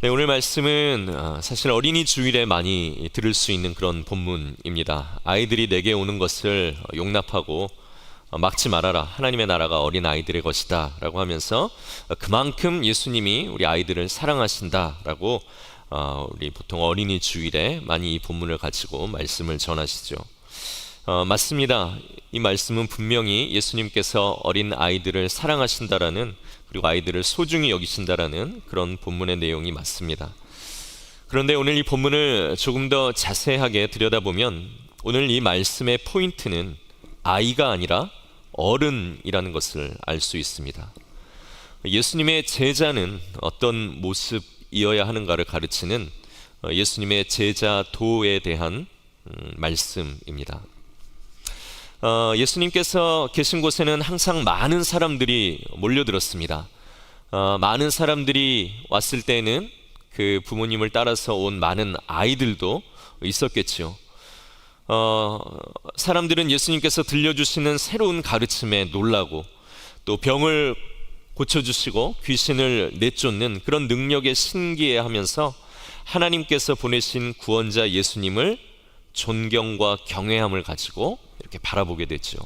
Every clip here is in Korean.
네, 오늘 말씀은 사실 어린이 주일에 많이 들을 수 있는 그런 본문입니다. 아이들이 내게 오는 것을 용납하고 막지 말아라. 하나님의 나라가 어린 아이들의 것이다 라고 하면서 그만큼 예수님이 우리 아이들을 사랑하신다 라고 우리 보통 어린이 주일에 많이 이 본문을 가지고 말씀을 전하시죠. 맞습니다. 이 말씀은 분명히 예수님께서 어린 아이들을 사랑하신다라는, 그리고 아이들을 소중히 여기신다라는 그런 본문의 내용이 맞습니다. 그런데 오늘 이 본문을 조금 더 자세하게 들여다보면 오늘 이 말씀의 포인트는 아이가 아니라 어른이라는 것을 알 수 있습니다. 예수님의 제자는 어떤 모습이어야 하는가를 가르치는 예수님의 제자도에 대한 말씀입니다. 예수님께서 계신 곳에는 항상 많은 사람들이 몰려들었습니다. 많은 사람들이 왔을 때는 그 부모님을 따라서 온 많은 아이들도 있었겠지요. 사람들은 예수님께서 들려주시는 새로운 가르침에 놀라고, 또 병을 고쳐주시고 귀신을 내쫓는 그런 능력에 신기해하면서 하나님께서 보내신 구원자 예수님을 존경과 경외함을 가지고 이렇게 바라보게 되죠.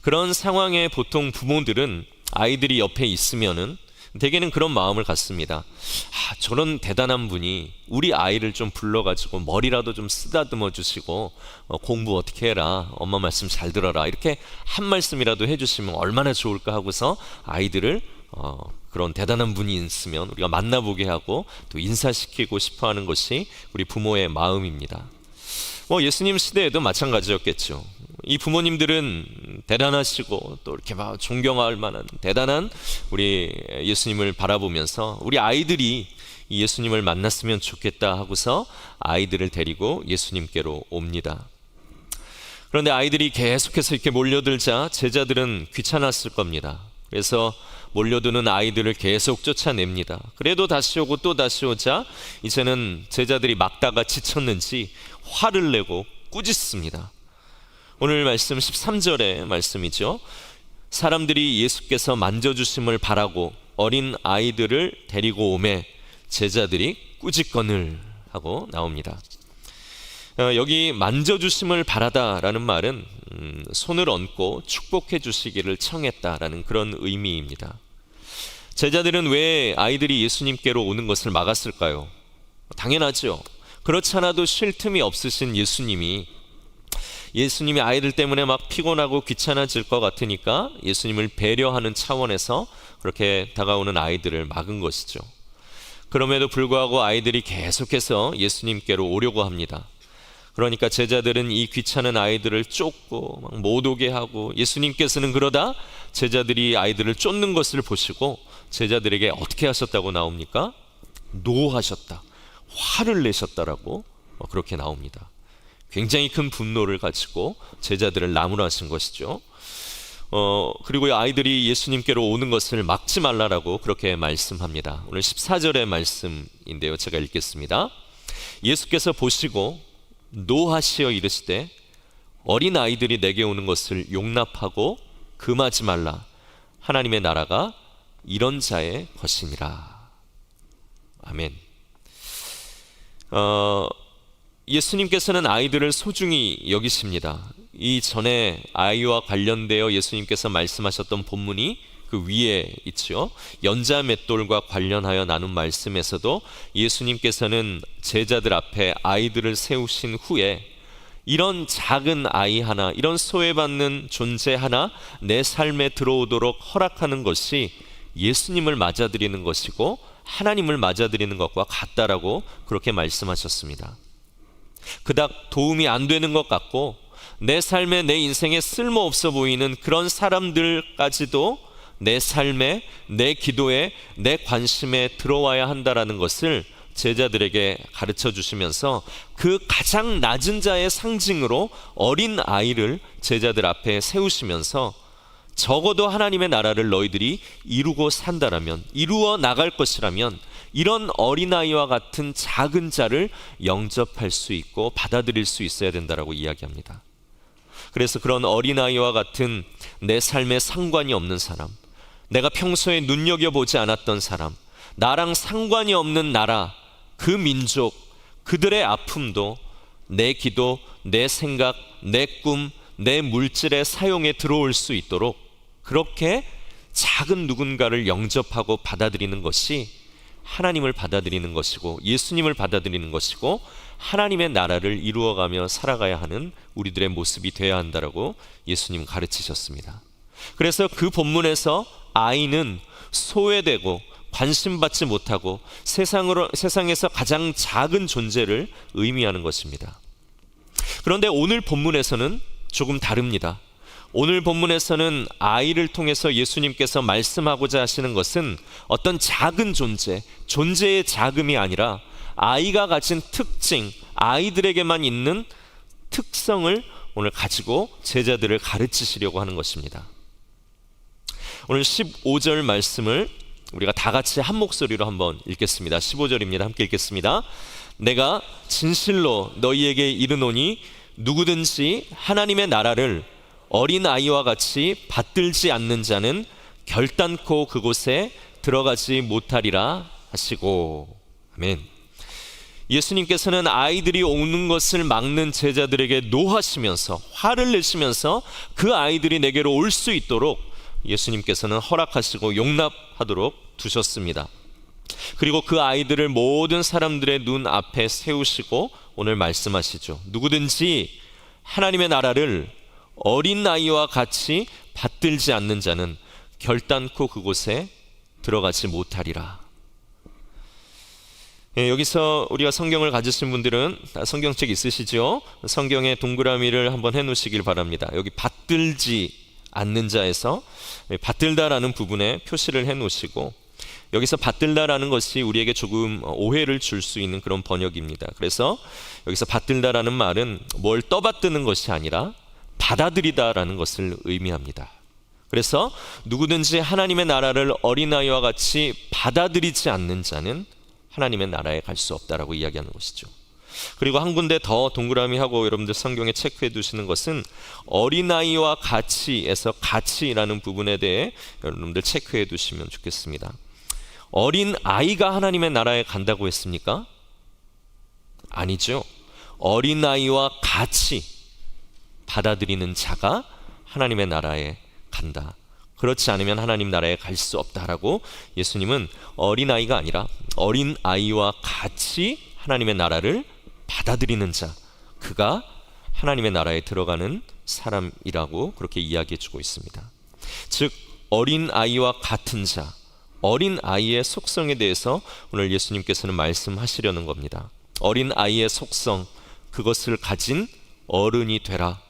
그런 상황에 보통 부모들은 아이들이 옆에 있으면은 대개는 그런 마음을 갖습니다. 저런 대단한 분이 우리 아이를 좀 불러가지고 머리라도 좀 쓰다듬어 주시고 공부 어떻게 해라, 엄마 말씀 잘 들어라, 이렇게 한 말씀이라도 해주시면 얼마나 좋을까 하고서 아이들을 그런 대단한 분이 있으면 우리가 만나보게 하고 또 인사시키고 싶어하는 것이 우리 부모의 마음입니다. 예수님 시대에도 마찬가지였겠죠. 이 부모님들은 대단하시고 또 이렇게 막 존경할 만한 대단한 우리 예수님을 바라보면서 우리 아이들이 이 예수님을 만났으면 좋겠다 하고서 아이들을 데리고 예수님께로 옵니다. 그런데 아이들이 계속해서 이렇게 몰려들자 제자들은 귀찮았을 겁니다. 그래서 몰려드는 아이들을 계속 쫓아냅니다. 그래도 다시 오고 또 다시 오자 이제는 제자들이 막다가 지쳤는지 화를 내고 꾸짖습니다. 오늘 말씀 13절의 말씀이죠. 사람들이 예수께서 만져주심을 바라고 어린 아이들을 데리고 오매 제자들이 꾸짖거늘 하고 나옵니다. 여기 만져주심을 바라다라는 말은 손을 얹고 축복해 주시기를 청했다라는 그런 의미입니다. 제자들은 왜 아이들이 예수님께로 오는 것을 막았을까요? 당연하죠. 그렇지 않아도 쉴 틈이 없으신 예수님이 아이들 때문에 막 피곤하고 귀찮아질 것 같으니까 예수님을 배려하는 차원에서 그렇게 다가오는 아이들을 막은 것이죠. 그럼에도 불구하고 아이들이 계속해서 예수님께로 오려고 합니다. 그러니까 제자들은 이 귀찮은 아이들을 쫓고 막 못 오게 하고, 예수님께서는 그러다 제자들이 아이들을 쫓는 것을 보시고 제자들에게 어떻게 하셨다고 나옵니까? 노하셨다, 화를 내셨다라고 그렇게 나옵니다. 굉장히 큰 분노를 가지고 제자들을 나무라신 것이죠. 그리고 아이들이 예수님께로 오는 것을 막지 말라라고 그렇게 말씀합니다. 오늘 14절의 말씀인데요, 제가 읽겠습니다. 예수께서 보시고 노하시어 이르시되 어린 아이들이 내게 오는 것을 용납하고 금하지 말라. 하나님의 나라가 이런 자의 것이니라. 아멘. 예수님께서는 아이들을 소중히 여기십니다. 이전에 아이와 관련되어 예수님께서 말씀하셨던 본문이 그 위에 있죠. 연자 맷돌과 관련하여 나눈 말씀에서도 예수님께서는 제자들 앞에 아이들을 세우신 후에 이런 작은 아이 하나, 이런 소외받는 존재 하나 내 삶에 들어오도록 허락하는 것이 예수님을 맞아들이는 것이고 하나님을 맞아들이는 것과 같다라고 그렇게 말씀하셨습니다. 그닥 도움이 안 되는 것 같고 내 삶에, 내 인생에 쓸모없어 보이는 그런 사람들까지도 내 삶에, 내 기도에, 내 관심에 들어와야 한다라는 것을 제자들에게 가르쳐 주시면서 그 가장 낮은 자의 상징으로 어린 아이를 제자들 앞에 세우시면서 적어도 하나님의 나라를 너희들이 이루고 산다라면, 이루어 나갈 것이라면 이런 어린아이와 같은 작은 자를 영접할 수 있고 받아들일 수 있어야 된다라고 이야기합니다. 그래서 그런 어린아이와 같은 내 삶에 상관이 없는 사람, 내가 평소에 눈여겨보지 않았던 사람, 나랑 상관이 없는 나라, 그 민족, 그들의 아픔도 내 기도, 내 생각, 내 꿈, 내 물질의 사용에 들어올 수 있도록 그렇게 작은 누군가를 영접하고 받아들이는 것이 하나님을 받아들이는 것이고 예수님을 받아들이는 것이고 하나님의 나라를 이루어가며 살아가야 하는 우리들의 모습이 되어야 한다라고 예수님 가르치셨습니다. 그래서 그 본문에서 아이는 소외되고 관심받지 못하고 세상에서 가장 작은 존재를 의미하는 것입니다. 그런데 오늘 본문에서는 조금 다릅니다. 오늘 본문에서는 아이를 통해서 예수님께서 말씀하고자 하시는 것은 어떤 작은 존재의 작음이 아니라 아이가 가진 특징, 아이들에게만 있는 특성을 오늘 가지고 제자들을 가르치시려고 하는 것입니다. 오늘 15절 말씀을 우리가 다 같이 한 목소리로 한번 읽겠습니다. 15절입니다. 함께 읽겠습니다. 내가 진실로 너희에게 이르노니 누구든지 하나님의 나라를 어린아이와 같이 받들지 않는 자는 결단코 그곳에 들어가지 못하리라 하시고. 아멘. 예수님께서는 아이들이 오는 것을 막는 제자들에게 노하시면서 화를 내시면서 그 아이들이 내게로 올 수 있도록 예수님께서는 허락하시고 용납하도록 두셨습니다. 그리고 그 아이들을 모든 사람들의 눈 앞에 세우시고 오늘 말씀하시죠. 누구든지 하나님의 나라를 어린아이와 같이 받들지 않는 자는 결단코 그곳에 들어가지 못하리라. 여기서 우리가 성경을 가지신 분들은 성경책 있으시죠? 성경에 동그라미를 한번 해놓으시길 바랍니다. 여기 받들지 않는 자에서 받들다라는 부분에 표시를 해놓으시고, 여기서 받들다라는 것이 우리에게 조금 오해를 줄 수 있는 그런 번역입니다. 그래서 여기서 받들다라는 말은 뭘 떠받드는 것이 아니라 받아들이다라는 것을 의미합니다. 그래서 누구든지 하나님의 나라를 어린아이와 같이 받아들이지 않는 자는 하나님의 나라에 갈 수 없다라고 이야기하는 것이죠. 그리고 한 군데 더 동그라미 하고 여러분들 성경에 체크해 두시는 것은 어린아이와 같이에서 같이라는 부분에 대해 여러분들 체크해 두시면 좋겠습니다. 어린아이가 하나님의 나라에 간다고 했습니까? 아니죠. 어린아이와 같이 받아들이는 자가 하나님의 나라에 간다. 그렇지 않으면 하나님 나라에 갈 수 없다라고 예수님은 어린아이가 아니라 어린아이와 같이 하나님의 나라를 받아들이는 자, 그가 하나님의 나라에 들어가는 사람이라고 그렇게 이야기해 주고 있습니다. 즉 어린아이와 같은 자, 어린아이의 속성에 대해서 오늘 예수님께서는 말씀하시려는 겁니다. 어린아이의 속성, 그것을 가진 어른이 되라,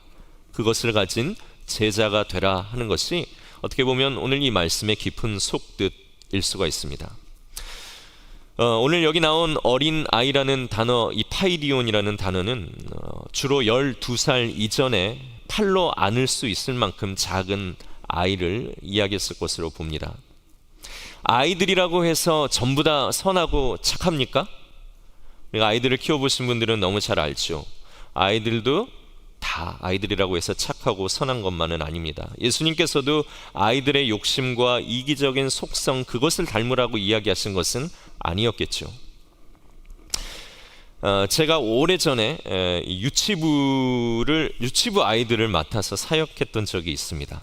그것을 가진 제자가 되라 하는 것이 어떻게 보면 오늘 이 말씀의 깊은 속뜻일 수가 있습니다. 오늘 여기 나온 어린아이라는 단어, 이 파이디온이라는 단어는 주로 12살 이전에 팔로 안을 수 있을 만큼 작은 아이를 이야기했을 것으로 봅니다. 아이들이라고 해서 전부 다 선하고 착합니까? 아이들을 키워보신 분들은 너무 잘 알죠. 아이들도 다 아이들이라고 해서 착하고 선한 것만은 아닙니다. 예수님께서도 아이들의 욕심과 이기적인 속성, 그것을 닮으라고 이야기하신 것은 아니었겠죠. 제가 오래전에 유치부 아이들을 맡아서 사역했던 적이 있습니다.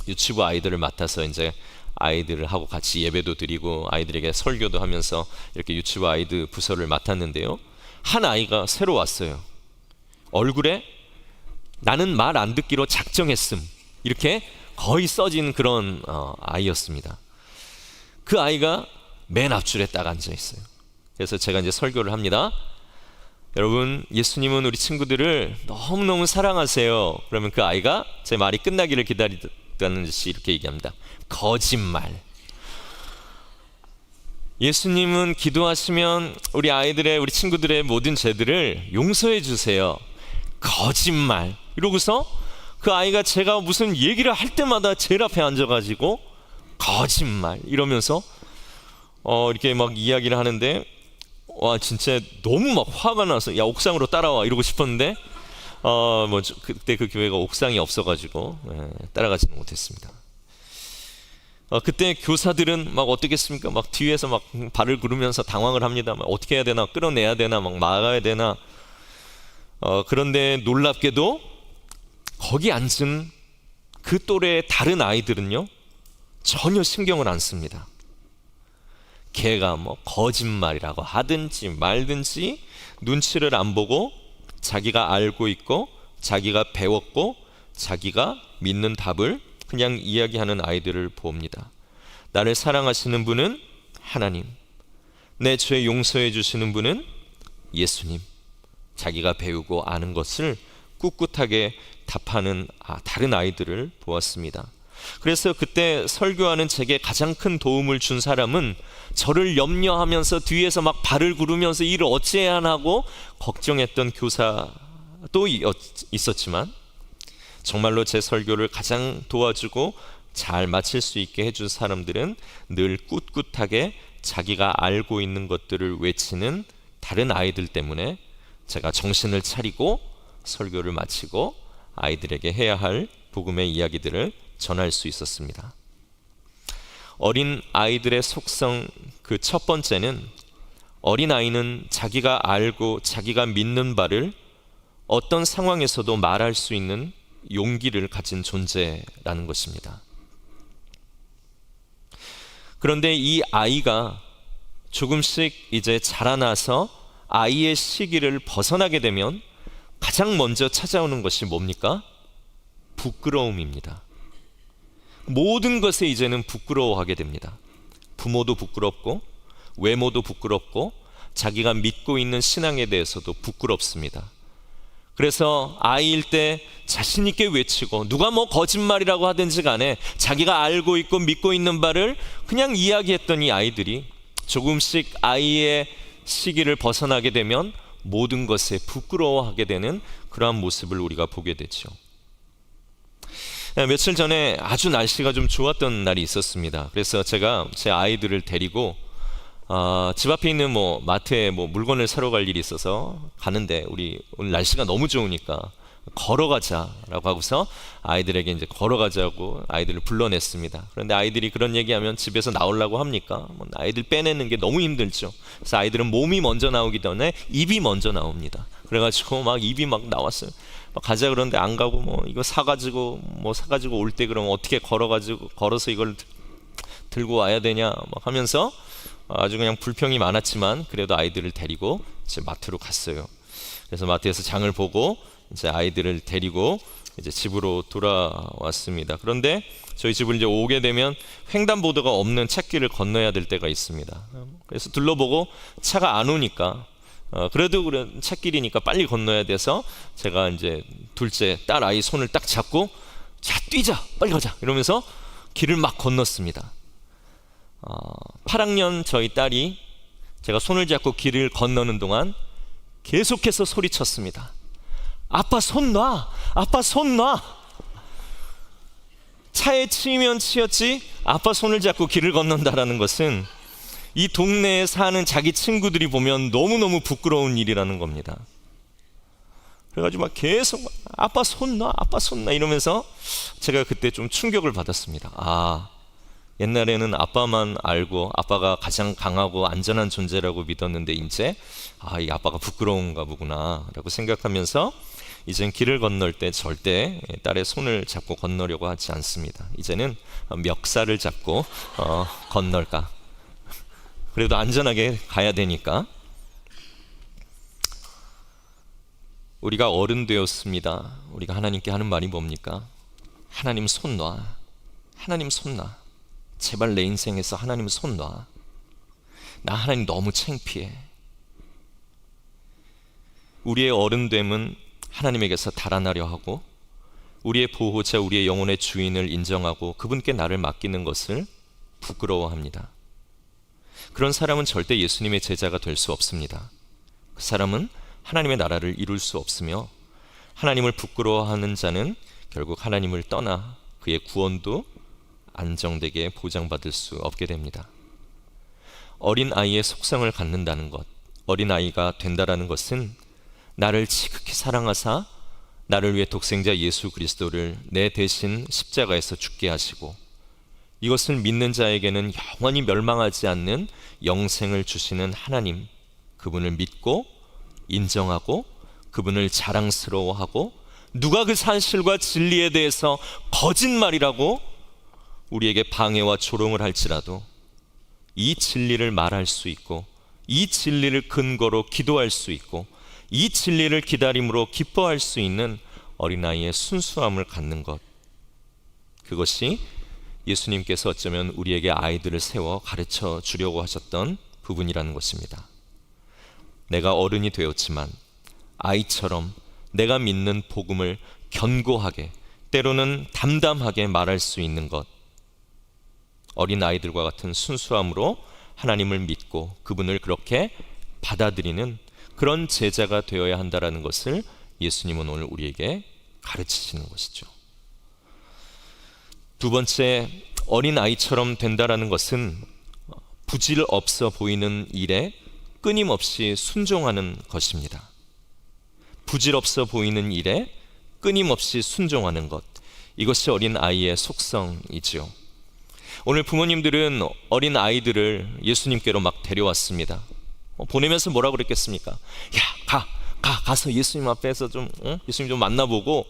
유치부 아이들을 맡아서 이제 아이들을 하고 같이 예배도 드리고 아이들에게 설교도 하면서 이렇게 유치부 아이들 부서를 맡았는데요. 한 아이가 새로 왔어요. 얼굴에 나는 말 안 듣기로 작정했음, 이렇게 거의 써진 그런 아이였습니다. 그 아이가 맨 앞줄에 딱 앉아 있어요. 그래서 제가 이제 설교를 합니다. 여러분, 예수님은 우리 친구들을 너무너무 사랑하세요. 그러면 그 아이가 제 말이 끝나기를 기다리다는 듯이 이렇게 얘기합니다. 거짓말. 예수님은 기도하시면 우리 친구들의 모든 죄들을 용서해 주세요. 거짓말. 이러고서 그 아이가 제가 무슨 얘기를 할 때마다 제일 앞에 앉아가지고 거짓말 이러면서 이렇게 막 이야기를 하는데, 와 진짜 너무 막 화가 나서 야 옥상으로 따라와 이러고 싶었는데 그때 그 교회가 옥상이 없어가지고 따라가지는 못했습니다. 그때 교사들은 막 어떻겠습니까? 막 뒤에서 막 발을 구르면서 당황을 합니다. 막 어떻게 해야 되나, 끌어내야 되나, 막 막아야 되나. 그런데 놀랍게도 거기 앉은 그 또래의 다른 아이들은요, 전혀 신경을 안 씁니다. 걔가 뭐 거짓말이라고 하든지 말든지 눈치를 안 보고 자기가 알고 있고 자기가 배웠고 자기가 믿는 답을 그냥 이야기하는 아이들을 봅니다. 나를 사랑하시는 분은 하나님, 내 죄 용서해 주시는 분은 예수님. 자기가 배우고 아는 것을 꿋꿋하게 답하는 다른 아이들을 보았습니다. 그래서 그때 설교하는 제게 가장 큰 도움을 준 사람은 저를 염려하면서 뒤에서 막 발을 구르면서 일을 어찌해야 하고 걱정했던 교사도 있었지만, 정말로 제 설교를 가장 도와주고 잘 마칠 수 있게 해준 사람들은 늘 꿋꿋하게 자기가 알고 있는 것들을 외치는 다른 아이들 때문에 제가 정신을 차리고 설교를 마치고 아이들에게 해야 할 복음의 이야기들을 전할 수 있었습니다. 어린 아이들의 속성 그 첫 번째는, 어린 아이는 자기가 알고 자기가 믿는 바를 어떤 상황에서도 말할 수 있는 용기를 가진 존재라는 것입니다. 그런데 이 아이가 조금씩 이제 자라나서 아이의 시기를 벗어나게 되면 가장 먼저 찾아오는 것이 뭡니까? 부끄러움입니다. 모든 것에 이제는 부끄러워하게 됩니다. 부모도 부끄럽고 외모도 부끄럽고 자기가 믿고 있는 신앙에 대해서도 부끄럽습니다. 그래서 아이일 때 자신 있게 외치고 누가 뭐 거짓말이라고 하든지 간에 자기가 알고 있고 믿고 있는 바를 그냥 이야기했던 이 아이들이 조금씩 아이의 시기를 벗어나게 되면 모든 것에 부끄러워하게 되는 그러한 모습을 우리가 보게 되죠. 며칠 전에 아주 날씨가 좀 좋았던 날이 있었습니다. 그래서 제가 제 아이들을 데리고 집 앞에 있는 마트에 물건을 사러 갈 일이 있어서 가는데, 우리 오늘 날씨가 너무 좋으니까 걸어가자라고 하고서 아이들에게 이제 걸어가자고 아이들을 불러냈습니다. 그런데 아이들이 그런 얘기하면 집에서 나오려고 합니까? 아이들 빼내는 게 너무 힘들죠. 그래서 아이들은 몸이 먼저 나오기 전에 입이 먼저 나옵니다. 그래가지고 막 입이 막 나왔어요. 막 가자 그러는데 안 가고 이거 사가지고 올 때 그럼 어떻게 걸어서 이걸 들고 와야 되냐 막 하면서 아주 그냥 불평이 많았지만 그래도 아이들을 데리고 이제 마트로 갔어요. 그래서 마트에서 장을 보고 이제 아이들을 데리고 이제 집으로 돌아왔습니다. 그런데 저희 집을 이제 오게 되면 횡단보도가 없는 찻길을 건너야 될 때가 있습니다. 그래서 둘러보고 차가 안 오니까 그래도 찻길이니까 빨리 건너야 돼서 제가 이제 둘째 딸 아이 손을 딱 잡고 자 뛰자 빨리 가자 이러면서 길을 막 건넜습니다. 8학년 저희 딸이 제가 손을 잡고 길을 건너는 동안 계속해서 소리쳤습니다. 아빠 손 놔! 아빠 손 놔! 차에 치이면 치였지 아빠 손을 잡고 길을 건넌다라는 것은 이 동네에 사는 자기 친구들이 보면 너무너무 부끄러운 일이라는 겁니다. 그래가지고 막 계속 아빠 손 놔! 아빠 손 놔! 이러면서 제가 그때 좀 충격을 받았습니다. 옛날에는 아빠만 알고 아빠가 가장 강하고 안전한 존재라고 믿었는데 이제 이 아빠가 부끄러운가 보구나 라고 생각하면서 이젠 길을 건널 때 절대 딸의 손을 잡고 건너려고 하지 않습니다. 이제는 멱살을 잡고 건널까, 그래도 안전하게 가야 되니까. 우리가 어른 되었습니다. 우리가 하나님께 하는 말이 뭡니까? 하나님 손 놔. 하나님 손 놔. 제발 내 인생에서 하나님 손 놔. 나 하나님 너무 창피해. 우리의 어른됨은 하나님에게서 달아나려 하고 우리의 보호자, 우리의 영혼의 주인을 인정하고 그분께 나를 맡기는 것을 부끄러워합니다. 그런 사람은 절대 예수님의 제자가 될 수 없습니다. 그 사람은 하나님의 나라를 이룰 수 없으며, 하나님을 부끄러워하는 자는 결국 하나님을 떠나 그의 구원도 안정되게 보장받을 수 없게 됩니다. 어린아이의 속성을 갖는다는 것, 어린아이가 된다라는 것은 나를 지극히 사랑하사 나를 위해 독생자 예수 그리스도를 내 대신 십자가에서 죽게 하시고 이것을 믿는 자에게는 영원히 멸망하지 않는 영생을 주시는 하나님, 그분을 믿고 인정하고 그분을 자랑스러워하고, 누가 그 사실과 진리에 대해서 거짓말이라고 우리에게 방해와 조롱을 할지라도 이 진리를 말할 수 있고, 이 진리를 근거로 기도할 수 있고, 이 진리를 기다림으로 기뻐할 수 있는 어린아이의 순수함을 갖는 것, 그것이 예수님께서 어쩌면 우리에게 아이들을 세워 가르쳐 주려고 하셨던 부분이라는 것입니다. 내가 어른이 되었지만 아이처럼 내가 믿는 복음을 견고하게, 때로는 담담하게 말할 수 있는 것, 어린 아이들과 같은 순수함으로 하나님을 믿고 그분을 그렇게 받아들이는 그런 제자가 되어야 한다는 것을 예수님은 오늘 우리에게 가르치시는 것이죠. 두 번째, 어린 아이처럼 된다라는 것은 부질 없어 보이는 일에 끊임없이 순종하는 것입니다. 부질 없어 보이는 일에 끊임없이 순종하는 것, 이것이 어린 아이의 속성이지요. 오늘 부모님들은 어린 아이들을 예수님께로 막 데려왔습니다. 보내면서 뭐라고 그랬겠습니까? 야, 가서 예수님 앞에서 좀 예수님 좀 만나보고,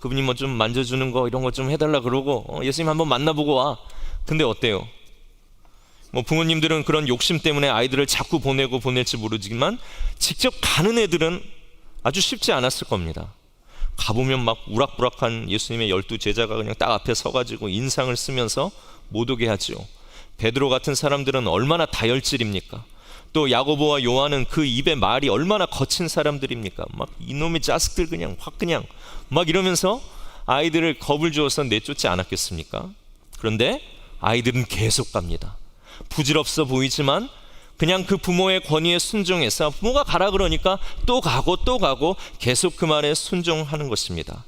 그분이 뭐 좀 만져주는 거 이런 거 좀 해달라 그러고, 예수님 한번 만나보고 와. 근데 어때요? 뭐 부모님들은 그런 욕심 때문에 아이들을 자꾸 보낼지 모르지만 직접 가는 애들은 아주 쉽지 않았을 겁니다. 가보면 막 우락부락한 예수님의 12 제자가 그냥 딱 앞에 서가지고 인상을 쓰면서 못 오게 하죠. 베드로 같은 사람들은 얼마나 다혈질입니까? 또 야고보와 요한은 그 입의 말이 얼마나 거친 사람들입니까? 막 이놈의 자식들 그냥 확 그냥 막 이러면서 아이들을 겁을 주어서 내쫓지 않았겠습니까? 그런데 아이들은 계속 갑니다. 부질없어 보이지만 그냥 그 부모의 권위에 순종해서 부모가 가라 그러니까 또 가고 계속 그 말에 순종하는 것입니다.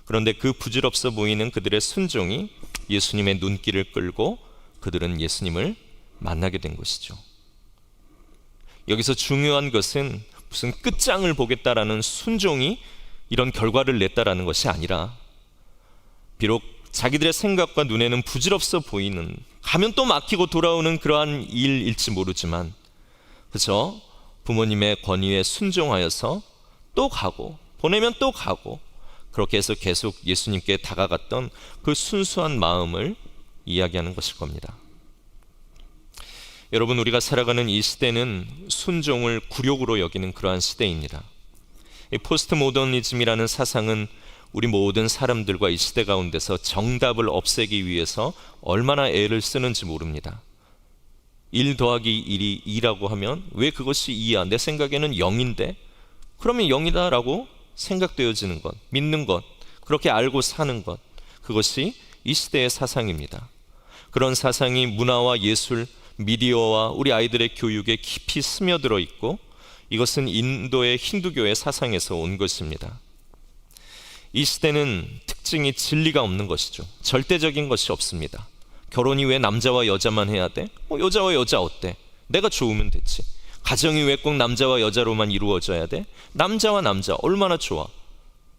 그런데 그 부질없어 보이는 그들의 순종이 예수님의 눈길을 끌고 그들은 예수님을 만나게 된 것이죠. 여기서 중요한 것은 무슨 끝장을 보겠다라는 순종이 이런 결과를 냈다라는 것이 아니라, 비록 자기들의 생각과 눈에는 부질없어 보이는, 가면 또 막히고 돌아오는 그러한 일일지 모르지만, 그렇죠? 부모님의 권위에 순종하여서 또 가고 보내면 또 가고, 그렇게 해서 계속 예수님께 다가갔던 그 순수한 마음을 이야기하는 것일 겁니다. 여러분, 우리가 살아가는 이 시대는 순종을 굴욕으로 여기는 그러한 시대입니다. 이 포스트 모더니즘이라는 사상은 우리 모든 사람들과 이 시대 가운데서 정답을 없애기 위해서 얼마나 애를 쓰는지 모릅니다. 1 더하기 1이 2라고 하면 왜 그것이 2야? 내 생각에는 0인데? 그러면 0이다라고 생각되어지는 것, 믿는 것, 그렇게 알고 사는 것, 그것이 이 시대의 사상입니다. 그런 사상이 문화와 예술, 미디어와 우리 아이들의 교육에 깊이 스며들어 있고, 이것은 인도의 힌두교의 사상에서 온 것입니다. 이 시대는 특징이 진리가 없는 것이죠. 절대적인 것이 없습니다. 결혼이 왜 남자와 여자만 해야 돼? 여자와 여자 어때? 내가 좋으면 됐지. 가정이 왜 꼭 남자와 여자로만 이루어져야 돼? 남자와 남자 얼마나 좋아.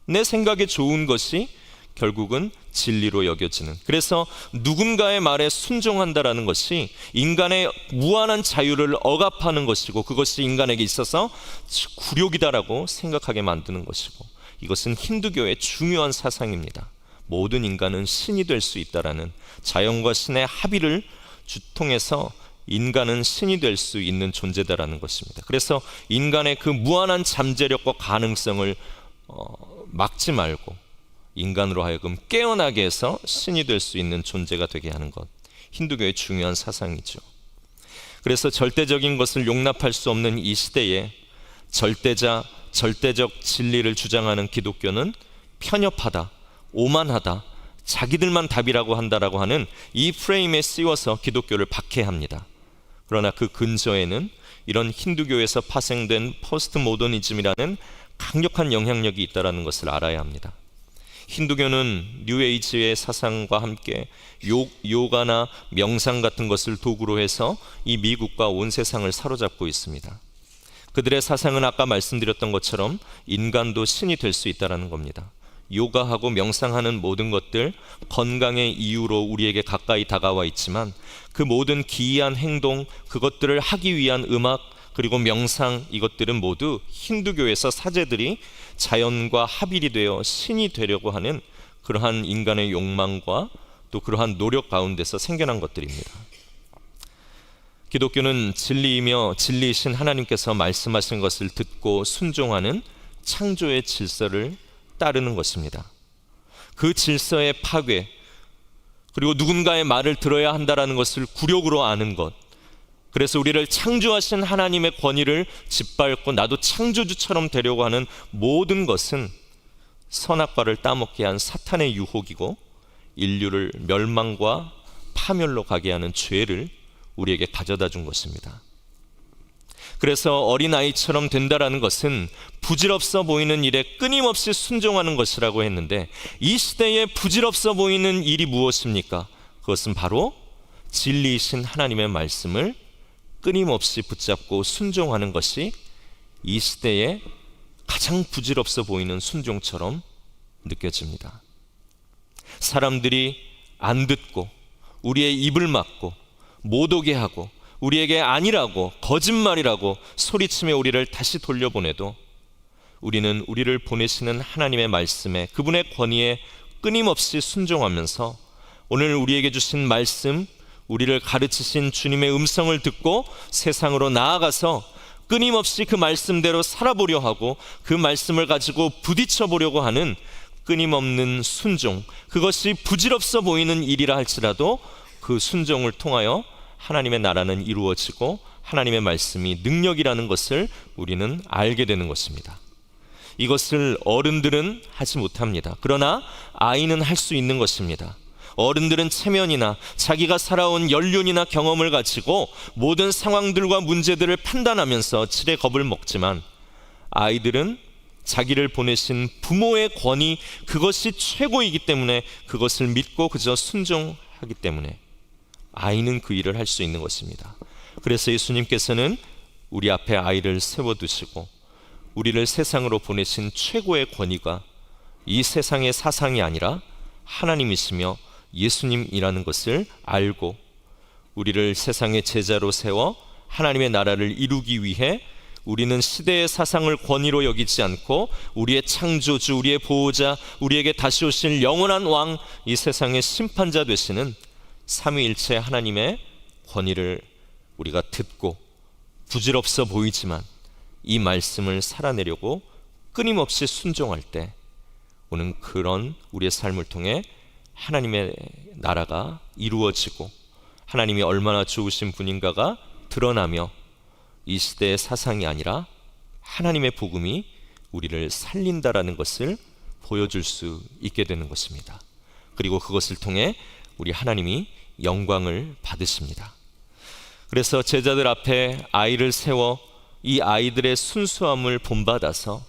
내 생각에 좋은 것이 결국은 진리로 여겨지는, 그래서 누군가의 말에 순종한다라는 것이 인간의 무한한 자유를 억압하는 것이고, 그것이 인간에게 있어서 굴욕이다라고 생각하게 만드는 것이고, 이것은 힌두교의 중요한 사상입니다. 모든 인간은 신이 될 수 있다라는, 자연과 신의 합의를 통해서 인간은 신이 될 수 있는 존재다라는 것입니다. 그래서 인간의 그 무한한 잠재력과 가능성을 막지 말고 인간으로 하여금 깨어나게 해서 신이 될 수 있는 존재가 되게 하는 것, 힌두교의 중요한 사상이죠. 그래서 절대적인 것을 용납할 수 없는 이 시대에 절대적 진리를 주장하는 기독교는 편협하다, 오만하다, 자기들만 답이라고 한다라고 하는 이 프레임에 씌워서 기독교를 박해합니다. 그러나 그 근저에는 이런 힌두교에서 파생된 포스트 모더니즘이라는 강력한 영향력이 있다는 것을 알아야 합니다. 힌두교는 뉴에이지의 사상과 함께 요가나 명상 같은 것을 도구로 해서 이 미국과 온 세상을 사로잡고 있습니다. 그들의 사상은 아까 말씀드렸던 것처럼 인간도 신이 될 수 있다는 겁니다. 요가하고 명상하는 모든 것들 건강의 이유로 우리에게 가까이 다가와 있지만 그 모든 기이한 행동, 그것들을 하기 위한 음악 그리고 명상, 이것들은 모두 힌두교에서 사제들이 자연과 합일이 되어 신이 되려고 하는 그러한 인간의 욕망과 또 그러한 노력 가운데서 생겨난 것들입니다. 기독교는 진리이며 진리이신 하나님께서 말씀하신 것을 듣고 순종하는 창조의 질서를 따르는 것입니다. 그 질서의 파괴, 그리고 누군가의 말을 들어야 한다라는 것을 굴욕으로 아는 것, 그래서 우리를 창조하신 하나님의 권위를 짓밟고 나도 창조주처럼 되려고 하는 모든 것은 선악과를 따먹게 한 사탄의 유혹이고 인류를 멸망과 파멸로 가게 하는 죄를 우리에게 가져다 준 것입니다. 그래서 어린아이처럼 된다라는 것은 부질없어 보이는 일에 끊임없이 순종하는 것이라고 했는데, 이 시대에 부질없어 보이는 일이 무엇입니까? 그것은 바로 진리이신 하나님의 말씀을 끊임없이 붙잡고 순종하는 것이 이 시대에 가장 부질없어 보이는 순종처럼 느껴집니다. 사람들이 안 듣고 우리의 입을 막고 못 오게 하고 우리에게 아니라고 거짓말이라고 소리치며 우리를 다시 돌려보내도 우리는 우리를 보내시는 하나님의 말씀에, 그분의 권위에 끊임없이 순종하면서 오늘 우리에게 주신 말씀, 우리를 가르치신 주님의 음성을 듣고 세상으로 나아가서 끊임없이 그 말씀대로 살아보려 하고 그 말씀을 가지고 부딪혀 보려고 하는 끊임없는 순종, 그것이 부질없어 보이는 일이라 할지라도 그 순종을 통하여 하나님의 나라는 이루어지고 하나님의 말씀이 능력이라는 것을 우리는 알게 되는 것입니다. 이것을 어른들은 하지 못합니다. 그러나 아이는 할 수 있는 것입니다. 어른들은 체면이나 자기가 살아온 연륜이나 경험을 가지고 모든 상황들과 문제들을 판단하면서 칠의 겁을 먹지만, 아이들은 자기를 보내신 부모의 권위, 그것이 최고이기 때문에 그것을 믿고 그저 순종하기 때문에 아이는 그 일을 할 수 있는 것입니다. 그래서 예수님께서는 우리 앞에 아이를 세워두시고 우리를 세상으로 보내신 최고의 권위가 이 세상의 사상이 아니라 하나님이시며 예수님이라는 것을 알고 우리를 세상의 제자로 세워 하나님의 나라를 이루기 위해 우리는 시대의 사상을 권위로 여기지 않고 우리의 창조주, 우리의 보호자, 우리에게 다시 오실 영원한 왕, 이 세상의 심판자 되시는 삼위일체 하나님의 권위를 우리가 듣고 부질없어 보이지만 이 말씀을 살아내려고 끊임없이 순종할 때 오는 그런 우리의 삶을 통해 하나님의 나라가 이루어지고 하나님이 얼마나 좋으신 분인가가 드러나며 이 시대의 사상이 아니라 하나님의 복음이 우리를 살린다라는 것을 보여줄 수 있게 되는 것입니다. 그리고 그것을 통해 우리 하나님이 영광을 받으십니다. 그래서 제자들 앞에 아이를 세워 이 아이들의 순수함을 본받아서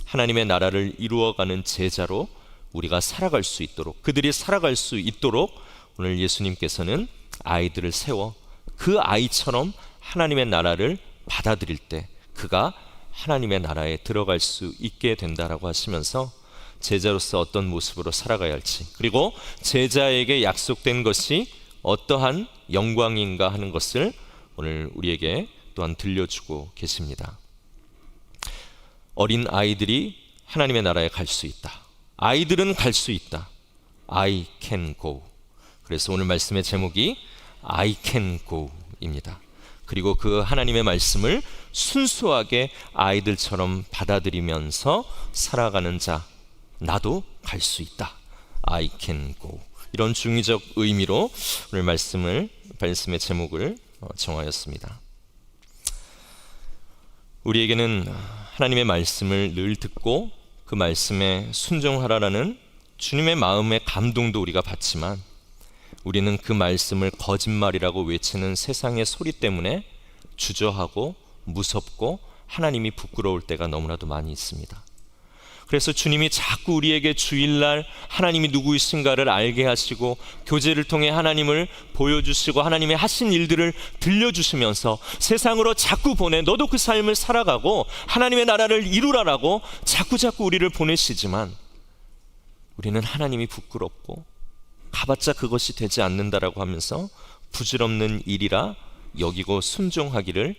하나님의 나라를 이루어가는 제자로 우리가 살아갈 수 있도록, 그들이 살아갈 수 있도록 오늘 예수님께서는 아이들을 세워 그 아이처럼 하나님의 나라를 받아들일 때 그가 하나님의 나라에 들어갈 수 있게 된다라고 하시면서 제자로서 어떤 모습으로 살아가야 할지, 그리고 제자에게 약속된 것이 어떠한 영광인가 하는 것을 오늘 우리에게 또한 들려주고 계십니다. 어린 아이들이 하나님의 나라에 갈 수 있다. 아이들은 갈 수 있다. I can go. 그래서 오늘 말씀의 제목이 I can go입니다. 그리고 그 하나님의 말씀을 순수하게 아이들처럼 받아들이면서 살아가는 자, 나도 갈 수 있다. I can go. 이런 중의적 의미로 오늘 말씀의 제목을 정하였습니다. 우리에게는 하나님의 말씀을 늘 듣고 그 말씀에 순종하라라는 주님의 마음의 감동도 우리가 받지만, 우리는 그 말씀을 거짓말이라고 외치는 세상의 소리 때문에 주저하고 무섭고 하나님이 부끄러울 때가 너무나도 많이 있습니다. 그래서 주님이 자꾸 우리에게 주일날 하나님이 누구이신가를 알게 하시고 교제를 통해 하나님을 보여주시고 하나님의 하신 일들을 들려주시면서 세상으로 자꾸 보내, 너도 그 삶을 살아가고 하나님의 나라를 이루라라고 자꾸 우리를 보내시지만, 우리는 하나님이 부끄럽고 가봤자 그것이 되지 않는다라고 하면서 부질없는 일이라 여기고 순종하기를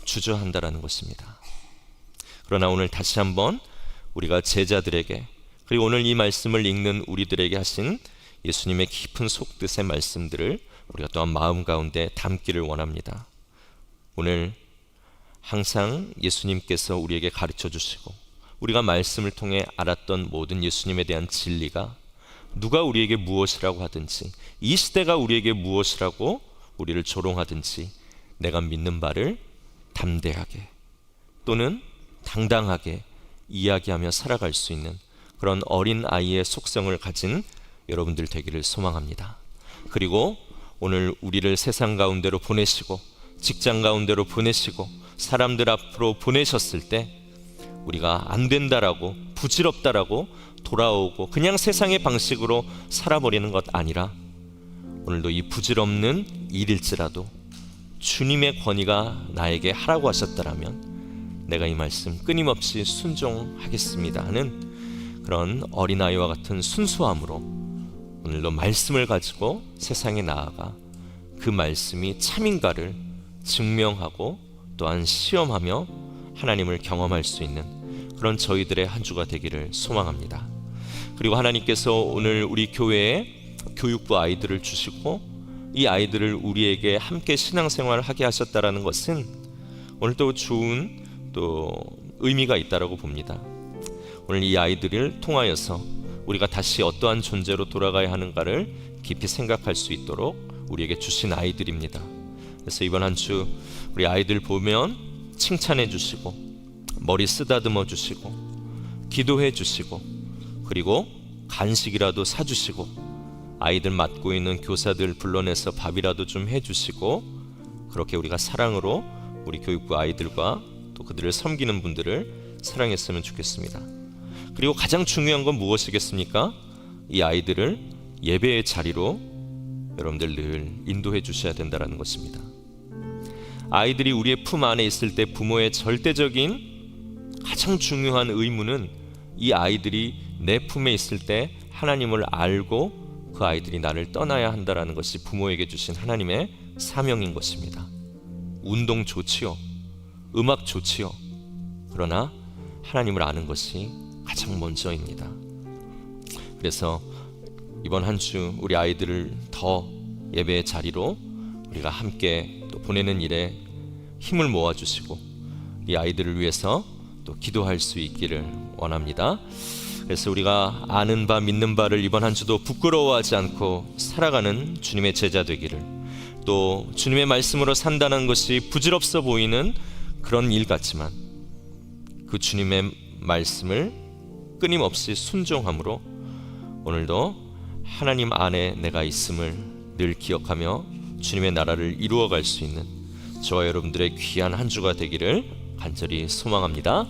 주저한다라는 것입니다. 그러나 오늘 다시 한번 우리가 제자들에게, 그리고 오늘 이 말씀을 읽는 우리들에게 하신 예수님의 깊은 속뜻의 말씀들을 우리가 또한 마음 가운데 담기를 원합니다. 오늘 항상 예수님께서 우리에게 가르쳐 주시고 우리가 말씀을 통해 알았던 모든 예수님에 대한 진리가 누가 우리에게 무엇이라고 하든지, 이 시대가 우리에게 무엇이라고 우리를 조롱하든지, 내가 믿는 바를 담대하게 또는 당당하게 이야기하며 살아갈 수 있는 그런 어린 아이의 속성을 가진 여러분들 되기를 소망합니다. 그리고 오늘 우리를 세상 가운데로 보내시고 직장 가운데로 보내시고 사람들 앞으로 보내셨을 때 우리가 안 된다라고, 부질없다라고 돌아오고 그냥 세상의 방식으로 살아버리는 것 아니라, 오늘도 이 부질없는 일일지라도 주님의 권위가 나에게 하라고 하셨다라면 내가 이 말씀 끊임없이 순종하겠습니다 하는 그런 어린아이와 같은 순수함으로 오늘도 말씀을 가지고 세상에 나아가 그 말씀이 참인가를 증명하고 또한 시험하며 하나님을 경험할 수 있는 그런 저희들의 한 주가 되기를 소망합니다. 그리고 하나님께서 오늘 우리 교회에 교육부 아이들을 주시고 이 아이들을 우리에게 함께 신앙생활을 하게 하셨다라는 것은 오늘 또 좋은 또 의미가 있다라고 봅니다. 오늘 이 아이들을 통하여서 우리가 다시 어떠한 존재로 돌아가야 하는가를 깊이 생각할 수 있도록 우리에게 주신 아이들입니다. 그래서 이번 한 주 우리 아이들 보면 칭찬해 주시고 머리 쓰다듬어 주시고 기도해 주시고 그리고 간식이라도 사주시고 아이들 맡고 있는 교사들 불러내서 밥이라도 좀 해주시고, 그렇게 우리가 사랑으로 우리 교육부 아이들과 또 그들을 섬기는 분들을 사랑했으면 좋겠습니다. 그리고 가장 중요한 건 무엇이겠습니까? 이 아이들을 예배의 자리로 여러분들 늘 인도해 주셔야 된다는 것입니다. 아이들이 우리의 품 안에 있을 때 부모의 절대적인 가장 중요한 의무는 이 아이들이 내 품에 있을 때 하나님을 알고 그 아이들이 나를 떠나야 한다는 것이 부모에게 주신 하나님의 사명인 것입니다. 운동 좋지요, 음악 좋지요. 그러나 하나님을 아는 것이 가장 먼저입니다. 그래서 이번 한 주 우리 아이들을 더 예배의 자리로 우리가 함께 또 보내는 일에 힘을 모아주시고 이 아이들을 위해서 또 기도할 수 있기를 원합니다. 그래서 우리가 아는 바 믿는 바를 이번 한 주도 부끄러워하지 않고 살아가는 주님의 제자 되기를, 또 주님의 말씀으로 산다는 것이 부질없어 보이는 그런 일 같지만 그 주님의 말씀을 끊임없이 순종함으로 오늘도 하나님 안에 내가 있음을 늘 기억하며 주님의 나라를 이루어갈 수 있는 저와 여러분들의 귀한 한 주가 되기를 간절히 소망합니다.